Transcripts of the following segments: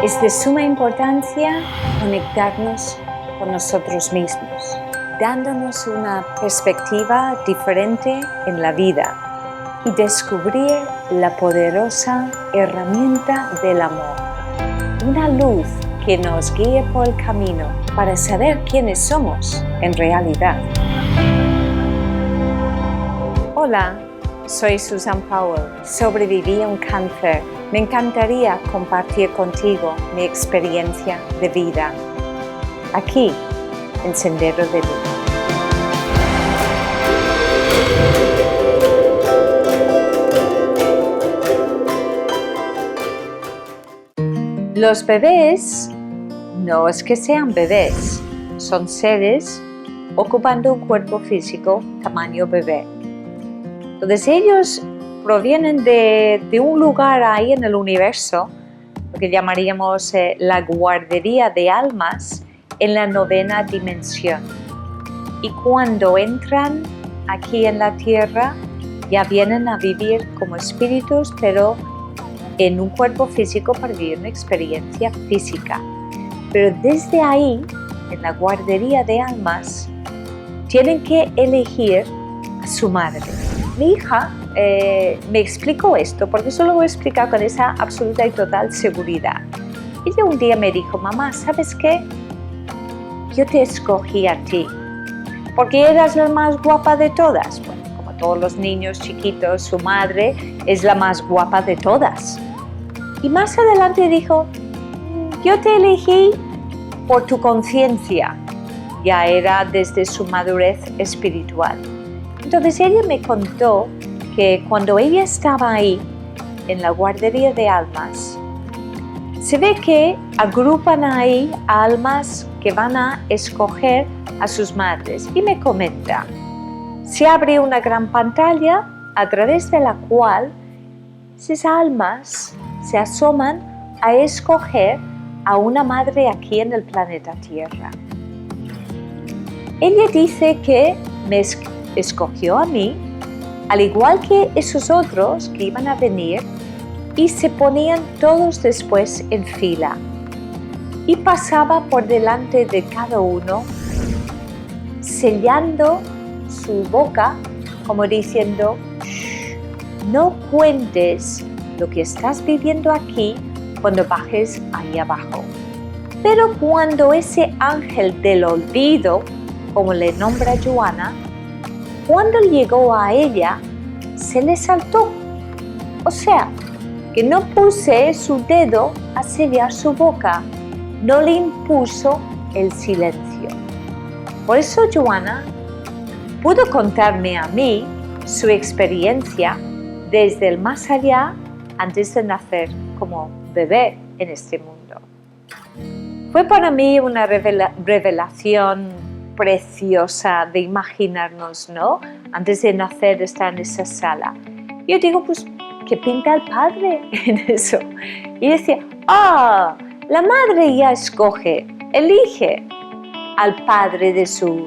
Es de suma importancia conectarnos con nosotros mismos, dándonos una perspectiva diferente en la vida y descubrir la poderosa herramienta del amor. Una luz que nos guíe por el camino para saber quiénes somos en realidad. Hola, soy Susan Powell. Sobreviví a un cáncer. Me encantaría compartir contigo mi experiencia de vida. Aquí, en Sendero de Luz. Los bebés no es que sean bebés, son seres ocupando un cuerpo físico tamaño bebé. Entonces ellos provienen de un lugar ahí en el universo, lo que llamaríamos la guardería de almas en la 9ª dimensión. Y cuando entran aquí en la Tierra, ya vienen a vivir como espíritus, pero en un cuerpo físico para vivir una experiencia física. Pero desde ahí, en la guardería de almas, tienen que elegir a su madre. Mi hija me explicó esto, porque eso lo voy a explicar con esa absoluta y total seguridad. Ella un día me dijo: mamá, ¿sabes qué? Yo te escogí a ti, porque eras la más guapa de todas. Bueno, como todos los niños chiquitos, su madre es la más guapa de todas. Y más adelante dijo: yo te elegí por tu conciencia. Ya era desde su madurez espiritual. Entonces ella me contó que cuando ella estaba ahí, en la guardería de almas, se ve que agrupan ahí almas que van a escoger a sus madres. Y me comenta, se abre una gran pantalla a través de la cual esas almas se asoman a escoger a una madre aquí en el planeta Tierra. Ella dice que me escogió a mí, al igual que esos otros que iban a venir, y se ponían todos después en fila. Y pasaba por delante de cada uno, sellando su boca, como diciendo: no cuentes lo que estás viviendo aquí cuando bajes ahí abajo. Pero cuando ese ángel del olvido, como le nombra Joana, cuando llegó a ella, se le saltó. O sea, que no puse su dedo a sellar su boca, no le impuso el silencio. Por eso Joana pudo contarme a mí su experiencia desde el más allá antes de nacer como bebé en este mundo. Fue para mí una revelación preciosa de imaginarnos, ¿no? Antes de nacer estar en esa sala. Yo digo, pues, ¿qué pinta el padre en eso? Y decía, la madre ya escoge, elige al padre de su,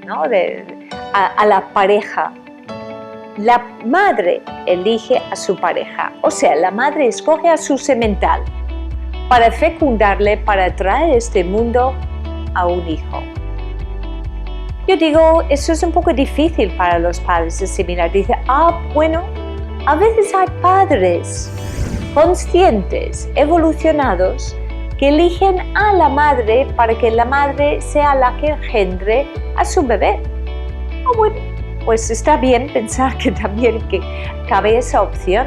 ¿no? A la pareja. La madre elige a su pareja, o sea, la madre escoge a su semental para fecundarle, para traer a este mundo a un hijo. Yo digo, eso es un poco difícil para los padres de asimilar. Dice, bueno, a veces hay padres conscientes, evolucionados, que eligen a la madre para que la madre sea la que engendre a su bebé. Bueno, pues está bien pensar que también cabe esa opción.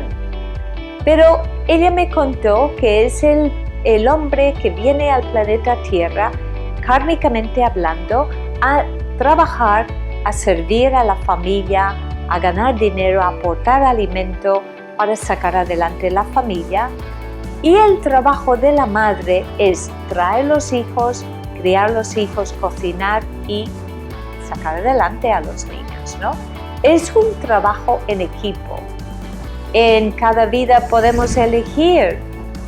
Pero ella me contó que es el hombre que viene al planeta Tierra, kármicamente hablando, a trabajar, a servir a la familia, a ganar dinero, a aportar alimento para sacar adelante la familia. Y el trabajo de la madre es traer los hijos, criar los hijos, cocinar y sacar adelante a los niños, ¿no? Es un trabajo en equipo. En cada vida podemos elegir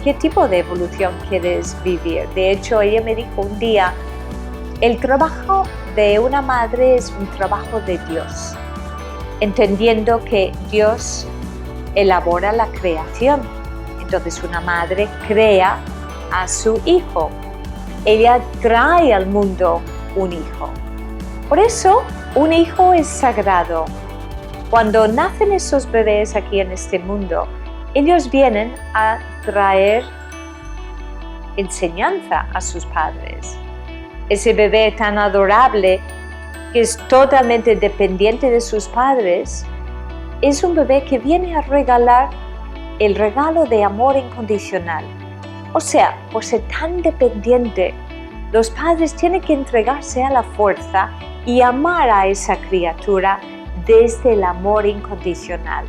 qué tipo de evolución quieres vivir. De hecho, ella me dijo un día, el trabajo de una madre es un trabajo de Dios, entendiendo que Dios elabora la creación. Entonces una madre crea a su hijo. Ella trae al mundo un hijo. Por eso, un hijo es sagrado. Cuando nacen esos bebés aquí en este mundo, ellos vienen a traer enseñanza a sus padres. Ese bebé tan adorable que es totalmente dependiente de sus padres, es un bebé que viene a regalar el regalo de amor incondicional. O sea, por ser tan dependiente, los padres tienen que entregarse a la fuerza y amar a esa criatura desde el amor incondicional.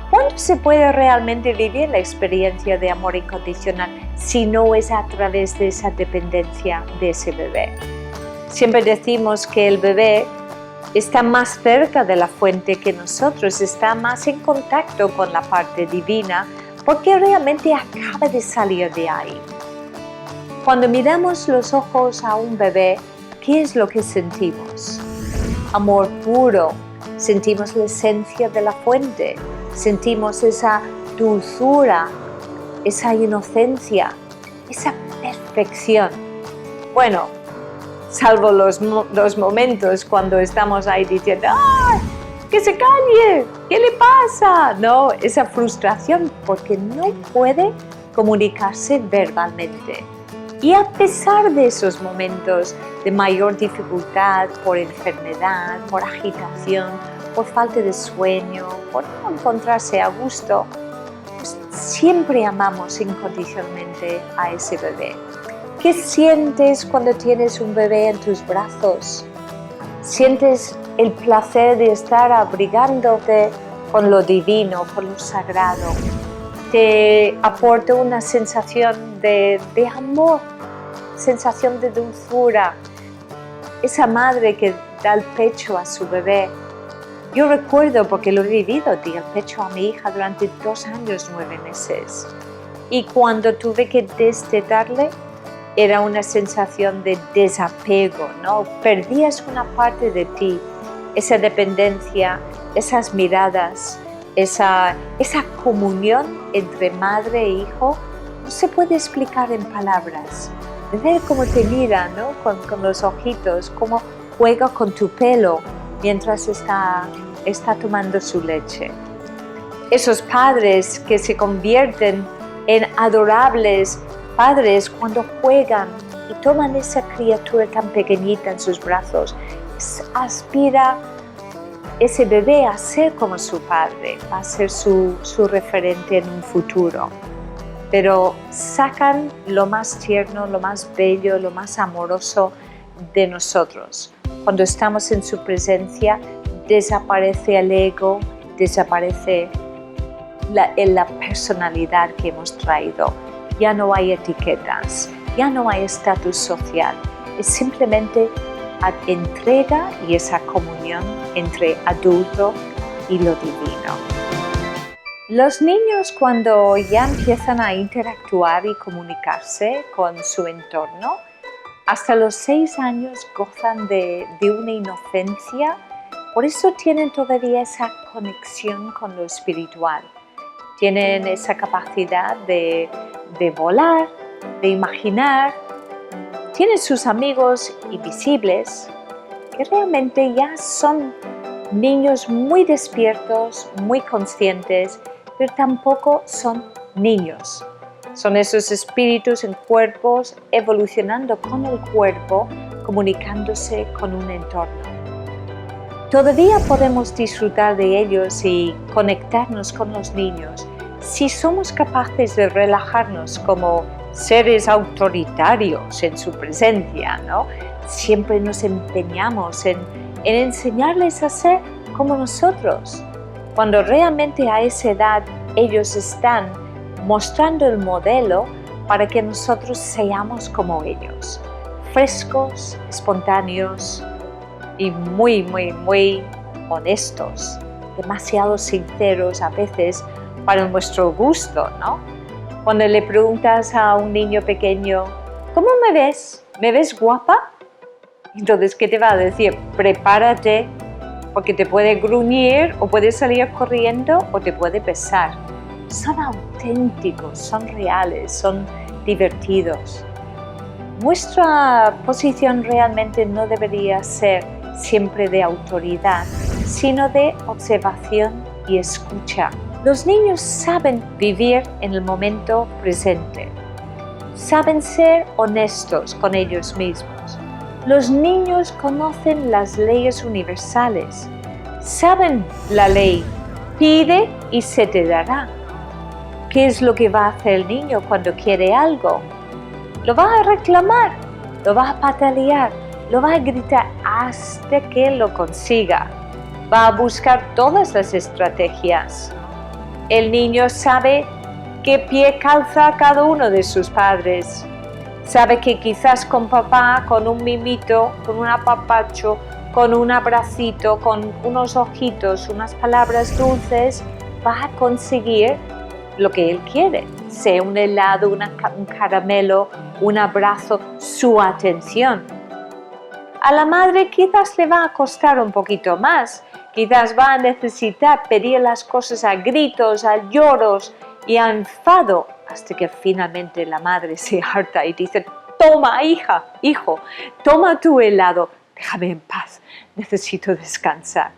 ¿Cuándo se puede realmente vivir la experiencia de amor incondicional si no es a través de esa dependencia de ese bebé? Siempre decimos que el bebé está más cerca de la fuente que nosotros, está más en contacto con la parte divina porque realmente acaba de salir de ahí. Cuando miramos los ojos a un bebé, ¿qué es lo que sentimos? Amor puro, sentimos la esencia de la fuente, sentimos esa dulzura, esa inocencia, esa perfección. Bueno, salvo los momentos cuando estamos ahí diciendo ¡ay, que se calle! ¿Qué le pasa? No, esa frustración porque no puede comunicarse verbalmente. Y a pesar de esos momentos de mayor dificultad por enfermedad, por agitación, por falta de sueño, por no encontrarse a gusto, pues siempre amamos incondicionalmente a ese bebé. ¿Qué sientes cuando tienes un bebé en tus brazos? ¿Sientes el placer de estar abrigándote con lo divino, con lo sagrado? Te aporta una sensación de amor, sensación de dulzura. Esa madre que da el pecho a su bebé. Yo recuerdo, porque lo he vivido, di el pecho a mi hija durante 2 años, 9 meses. Y cuando tuve que destetarle, era una sensación de desapego, ¿no? Perdías una parte de ti, esa dependencia, esas miradas, esa comunión entre madre e hijo, no se puede explicar en palabras. De ver cómo te mira, ¿no? Con los ojitos, cómo juega con tu pelo mientras está tomando su leche. Esos padres que se convierten en adorables padres cuando juegan y toman esa criatura tan pequeñita en sus brazos, aspira ese bebé a ser como su padre, a ser su referente en un futuro. Pero sacan lo más tierno, lo más bello, lo más amoroso de nosotros. Cuando estamos en su presencia, desaparece el ego, desaparece la personalidad que hemos traído. Ya no hay etiquetas, ya no hay estatus social. Es simplemente entrega y esa comunión entre adulto y lo divino. Los niños, cuando ya empiezan a interactuar y comunicarse con su entorno, hasta los 6 años gozan de una inocencia, por eso tienen todavía esa conexión con lo espiritual. Tienen esa capacidad de volar, de imaginar. Tienen sus amigos invisibles, que realmente ya son niños muy despiertos, muy conscientes, pero tampoco son niños. Son esos espíritus en cuerpos evolucionando con el cuerpo, comunicándose con un entorno. Todavía podemos disfrutar de ellos y conectarnos con los niños si somos capaces de relajarnos como seres autoritarios en su presencia, ¿no? Siempre nos empeñamos en enseñarles a ser como nosotros, cuando realmente a esa edad ellos están mostrando el modelo para que nosotros seamos como ellos, frescos, espontáneos y muy, muy, muy honestos, demasiado sinceros a veces para nuestro gusto, ¿no? Cuando le preguntas a un niño pequeño, ¿cómo me ves? ¿Me ves guapa? Entonces, ¿qué te va a decir? Prepárate, porque te puede gruñir o puede salir corriendo o te puede besar. Son auténticos, son reales, son divertidos. Nuestra posición realmente no debería ser siempre de autoridad, sino de observación y escucha. Los niños saben vivir en el momento presente. Saben ser honestos con ellos mismos. Los niños conocen las leyes universales. Saben la ley. Pide y se te dará. ¿Qué es lo que va a hacer el niño cuando quiere algo? Lo va a reclamar, lo va a patalear, lo va a gritar hasta que lo consiga. Va a buscar todas las estrategias. El niño sabe qué pie calza cada uno de sus padres. Sabe que quizás con papá, con un mimito, con un apapacho, con un abracito, con unos ojitos, unas palabras dulces, va a conseguir lo que él quiere. Sea un helado, un caramelo, un abrazo, su atención. A la madre quizás le va a costar un poquito más. Quizás va a necesitar pedir las cosas a gritos, a lloros y a enfado, hasta que finalmente la madre se harta y dice: toma, hijo, toma tu helado, déjame en paz, necesito descansar.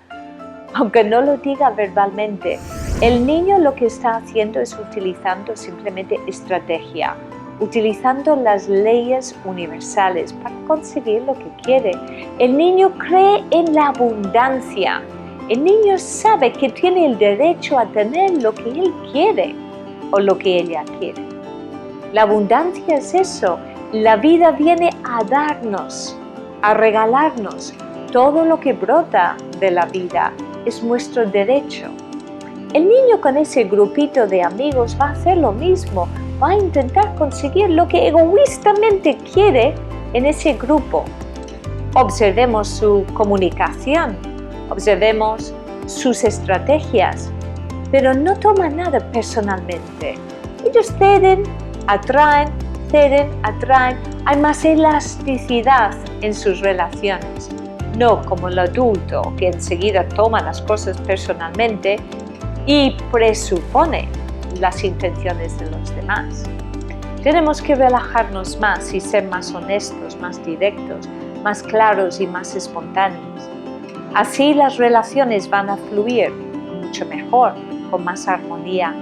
Aunque no lo diga verbalmente, el niño lo que está haciendo es utilizando simplemente estrategia, utilizando las leyes universales para conseguir lo que quiere. El niño cree en la abundancia. El niño sabe que tiene el derecho a tener lo que él quiere o lo que ella quiere. La abundancia es eso. La vida viene a darnos, a regalarnos. Todo lo que brota de la vida es nuestro derecho. El niño con ese grupito de amigos va a hacer lo mismo. Va a intentar conseguir lo que egoístamente quiere en ese grupo. Observemos su comunicación. Observemos sus estrategias, pero no toman nada personalmente. Ellos ceden, atraen. Hay más elasticidad en sus relaciones. No como el adulto que enseguida toma las cosas personalmente y presupone las intenciones de los demás. Tenemos que relajarnos más y ser más honestos, más directos, más claros y más espontáneos. Así las relaciones van a fluir mucho mejor, con más armonía,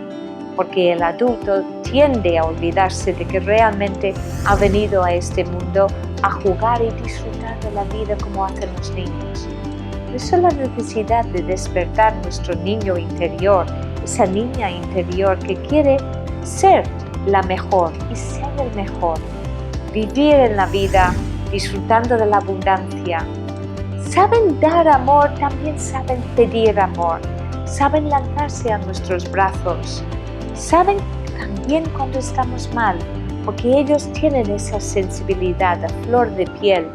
porque el adulto tiende a olvidarse de que realmente ha venido a este mundo a jugar y disfrutar de la vida como hacen los niños. Por eso la necesidad de despertar nuestro niño interior, esa niña interior que quiere ser la mejor y ser el mejor, vivir en la vida disfrutando de la abundancia. Saben dar amor, también saben pedir amor, saben lanzarse a nuestros brazos, saben también cuando estamos mal, porque ellos tienen esa sensibilidad a flor de piel.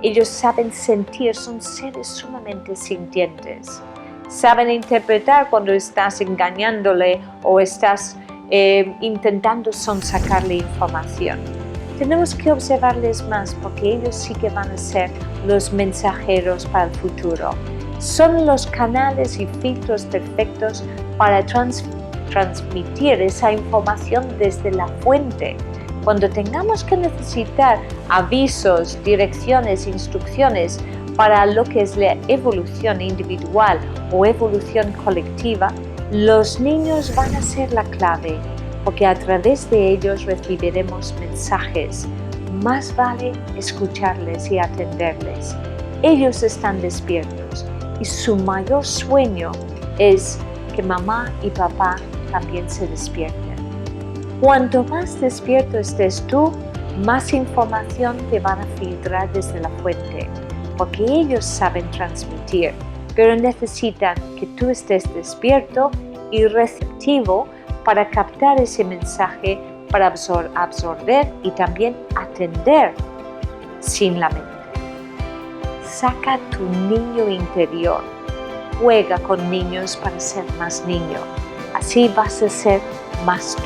Ellos saben sentir, son seres sumamente sintientes. Saben interpretar cuando estás engañándole o estás intentando sonsacarle información. Tenemos que observarles más porque ellos sí que van a ser los mensajeros para el futuro. Son los canales y filtros perfectos para transmitir esa información desde la fuente. Cuando tengamos que necesitar avisos, direcciones, instrucciones para lo que es la evolución individual o evolución colectiva, los niños van a ser la clave, porque a través de ellos recibiremos mensajes. Más vale escucharles y atenderles. Ellos están despiertos y su mayor sueño es que mamá y papá también se despierten. Cuanto más despierto estés tú, más información te van a filtrar desde la fuente, porque ellos saben transmitir, pero necesitan que tú estés despierto y receptivo para captar ese mensaje, para absorber y también atender sin la mente. Saca tu niño interior, juega con niños para ser más niño, así vas a ser más tú.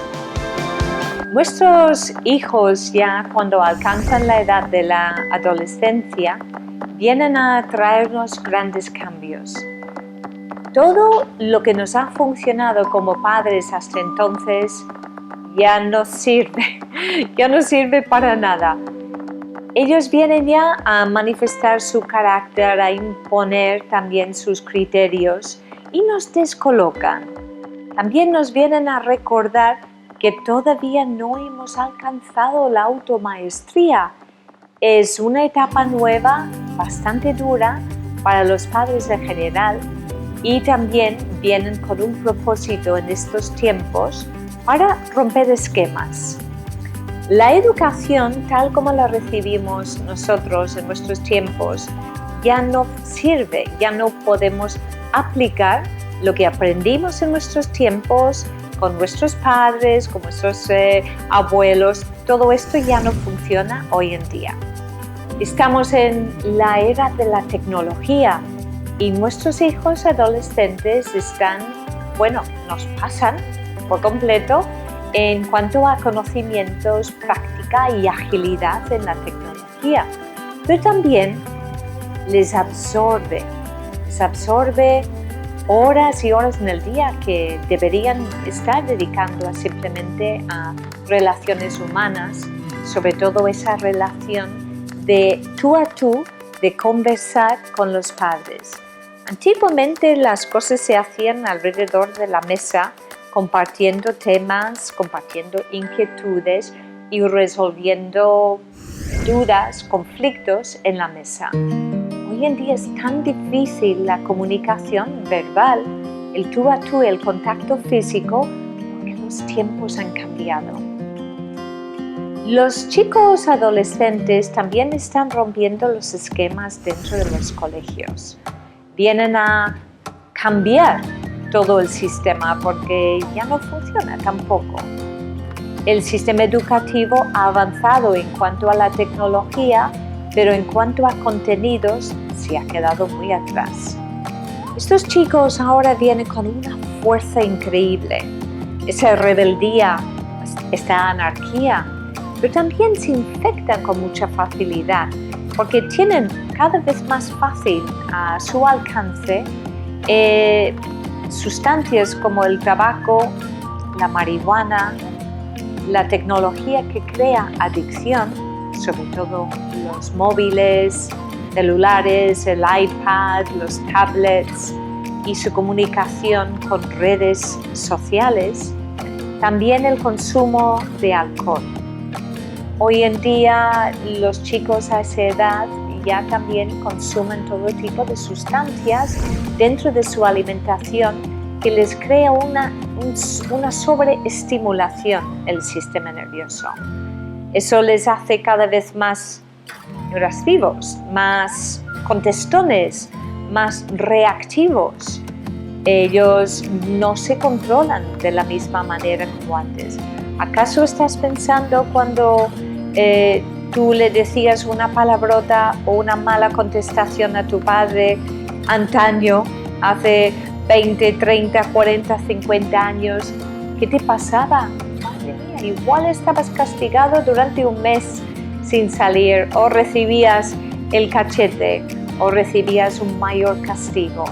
Nuestros hijos ya cuando alcanzan la edad de la adolescencia vienen a traernos grandes cambios. Todo lo que nos ha funcionado como padres hasta entonces ya no sirve, ya no sirve para nada. Ellos vienen ya a manifestar su carácter, a imponer también sus criterios y nos descolocan. También nos vienen a recordar que todavía no hemos alcanzado la automaestría. Es una etapa nueva, bastante dura para los padres en general y también vienen con un propósito en estos tiempos para romper esquemas. La educación, tal como la recibimos nosotros en nuestros tiempos, ya no sirve, ya no podemos aplicar lo que aprendimos en nuestros tiempos con nuestros padres, con nuestros abuelos. Todo esto ya no funciona hoy en día. Estamos en la era de la tecnología y nuestros hijos adolescentes nos pasan por completo en cuanto a conocimientos, práctica y agilidad en la tecnología, pero también les absorbe horas y horas en el día que deberían estar dedicando simplemente a relaciones humanas, sobre todo esa relación de tú a tú, de conversar con los padres. Antiguamente las cosas se hacían alrededor de la mesa, compartiendo temas, compartiendo inquietudes y resolviendo dudas, conflictos en la mesa. Hoy en día es tan difícil la comunicación verbal, el tú a tú, el contacto físico, porque los tiempos han cambiado. Los chicos adolescentes también están rompiendo los esquemas dentro de los colegios. Vienen a cambiar todo el sistema porque ya no funciona tampoco. El sistema educativo ha avanzado en cuanto a la tecnología, pero en cuanto a contenidos se ha quedado muy atrás. Estos chicos ahora vienen con una fuerza increíble, esa rebeldía, esta anarquía, pero también se infectan con mucha facilidad porque tienen cada vez más fácil a su alcance sustancias como el tabaco, la marihuana, la tecnología que crea adicción, sobre todo los móviles, celulares, el iPad, los tablets y su comunicación con redes sociales, también el consumo de alcohol. Hoy en día los chicos a esa edad ya también consumen todo tipo de sustancias dentro de su alimentación que les crea una sobreestimulación el sistema nervioso. Eso les hace cada vez más agresivos, más contestones, más reactivos. Ellos no se controlan de la misma manera como antes. ¿Acaso estás pensando cuando tú le decías una palabrota o una mala contestación a tu padre antaño, hace 20, 30, 40, 50 años? ¿Qué te pasaba? Madre mía, igual estabas castigado durante un mes sin salir, o recibías el cachete, o recibías un mayor castigo.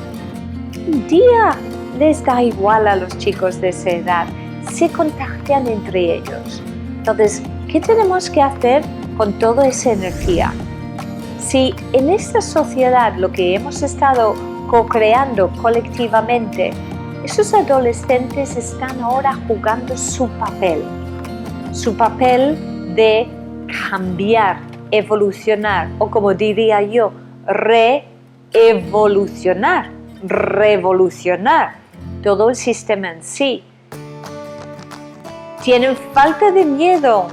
Un día les da igual a los chicos de esa edad, se contagian entre ellos. Entonces, ¿qué tenemos que hacer con toda esa energía? Si en esta sociedad lo que hemos estado co-creando colectivamente, esos adolescentes están ahora jugando su papel de cambiar, evolucionar, o como diría yo, revolucionar todo el sistema en sí. Tienen falta de miedo,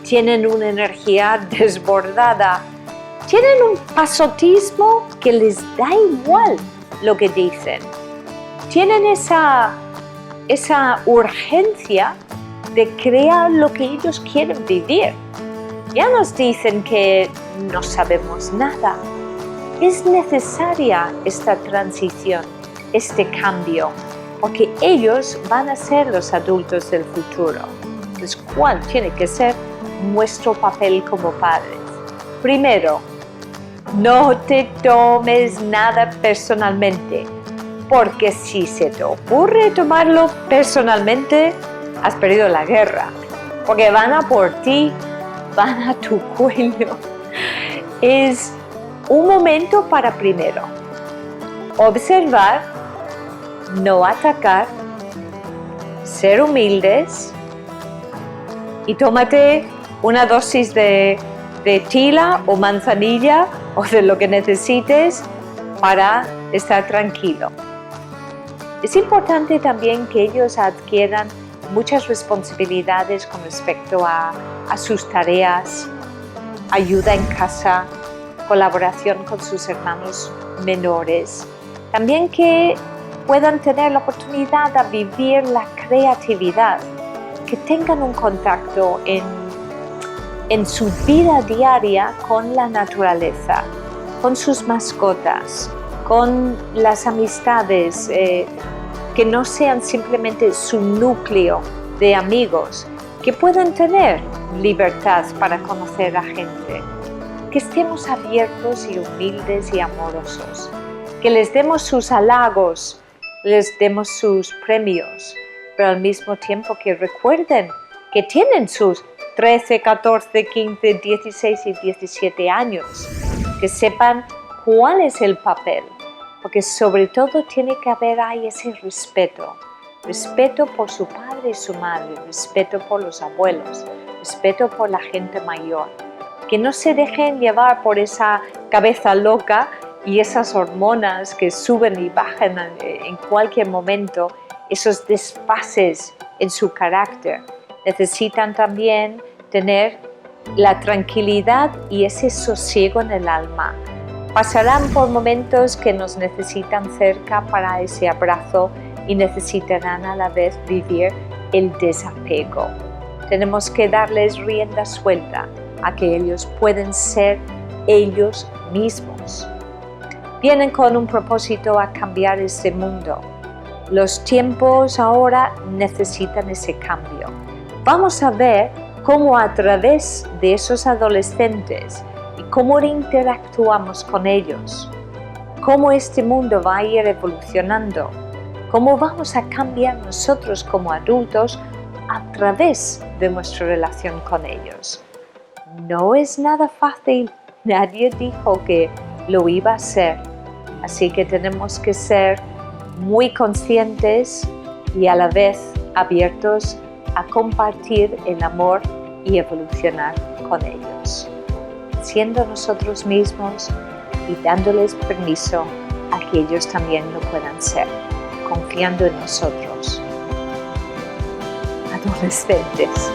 tienen una energía desbordada, tienen un pasotismo que les da igual lo que dicen. Tienen esa urgencia de crear lo que ellos quieren vivir. Ya nos dicen que no sabemos nada. Es necesaria esta transición, este cambio, porque ellos van a ser los adultos del futuro. Entonces, ¿cuál tiene que ser nuestro papel como padres? Primero, no te tomes nada personalmente, porque si se te ocurre tomarlo personalmente, has perdido la guerra. porque van a por ti, van a tu cuello. Es un momento para primero observar, no atacar, ser humildes y tómate una dosis de tila o manzanilla o de lo que necesites para estar tranquilo. Es importante también que ellos adquieran muchas responsabilidades con respecto a sus tareas, ayuda en casa, colaboración con sus hermanos menores. También que puedan tener la oportunidad de vivir la creatividad, que tengan un contacto en su vida diaria con la naturaleza, con sus mascotas, con las amistades, que no sean simplemente su núcleo de amigos, que puedan tener libertad para conocer a gente, que estemos abiertos y humildes y amorosos, que les demos sus halagos, les demos sus premios, pero al mismo tiempo que recuerden que tienen sus 13, 14, 15, 16 y 17 años, que sepan cuál es el papel, porque sobre todo tiene que haber ahí ese respeto por su padre y su madre, respeto por los abuelos, respeto por la gente mayor, que no se dejen llevar por esa cabeza loca y esas hormonas que suben y bajan en cualquier momento, esos desfases en su carácter. Necesitan también tener la tranquilidad y ese sosiego en el alma. Pasarán por momentos que nos necesitan cerca para ese abrazo y necesitarán a la vez vivir el desapego. Tenemos que darles rienda suelta a que ellos pueden ser ellos mismos. Vienen con un propósito a cambiar este mundo. Los tiempos ahora necesitan ese cambio. Vamos a ver cómo a través de esos adolescentes y cómo interactuamos con ellos, cómo este mundo va a ir evolucionando, cómo vamos a cambiar nosotros como adultos a través de nuestra relación con ellos. No es nada fácil, nadie dijo que lo iba a ser, así que tenemos que ser muy conscientes y a la vez abiertos a compartir el amor y evolucionar con ellos, siendo nosotros mismos y dándoles permiso a que ellos también lo puedan ser, confiando en nosotros. Adolescentes.